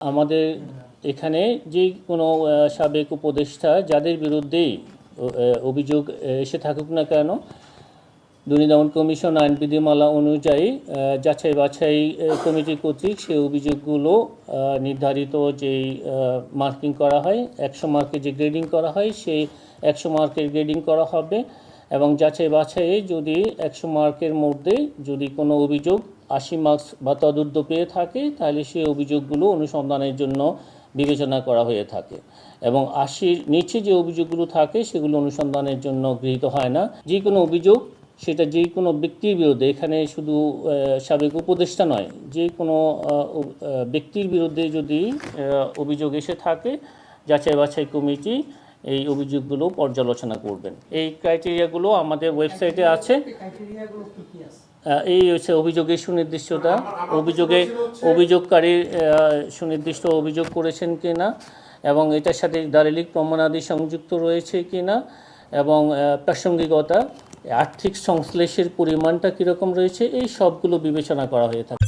আমাদের এখানে যে কোনো সাবেক উপদেষ্টা যাদের বিরুদ্ধেই অভিযোগ এসে থাকুক না কেন, দুর্নীতি দমন কমিশন আইন বিধিমালা অনুযায়ী যাচাই বাছাই কমিটি কর্তৃক সেই অভিযোগগুলো নির্ধারিত যেই মার্কিং করা হয়, 100 মার্কের যে গ্রেডিং করা হয় সেই 100 মার্কের গ্রেডিং করা হবে। এবং যাচাই বাছাইয়ে যদি 100 মার্কের মধ্যে যদি কোনো অভিযোগ 80 মার্কস বা তদূর্ধ্ব পেয়ে থাকে, তাহলে সেই অভিযোগগুলো অনুসন্ধানের জন্য বিবেচনা করা হয়ে থাকে। এবং 80-র নিচে যে অভিযোগগুলো থাকে সেগুলো অনুসন্ধানের জন্য গৃহীত হয় না। যে কোনো অভিযোগ, সেটা যে কোনো ব্যক্তির বিরুদ্ধে, এখানে শুধু সাবেক উপদেষ্টা নয়, যে কোনো ব্যক্তির বিরুদ্ধে যদি অভিযোগ এসে থাকে, যাচাই বাছাই কমিটি এই অভিযোগগুলো পর্যালোচনা করবেন। এই ক্রাইটেরিয়াগুলো আমাদের ওয়েবসাইটে আছে। এই হচ্ছে অভিযোগের সুনির্দিষ্টতা, অভিযোগকারী সুনির্দিষ্ট অভিযোগ করেছেন কিনা, এবং এটার সাথে দালিলিক প্রমাণাদি সংযুক্ত রয়েছে কিনা, এবং প্রাসঙ্গিকতা, আর্থিক সংশ্লেষের পরিমাণটা কীরকম রয়েছে, এই সবগুলো বিবেচনা করা হয়ে থাকে।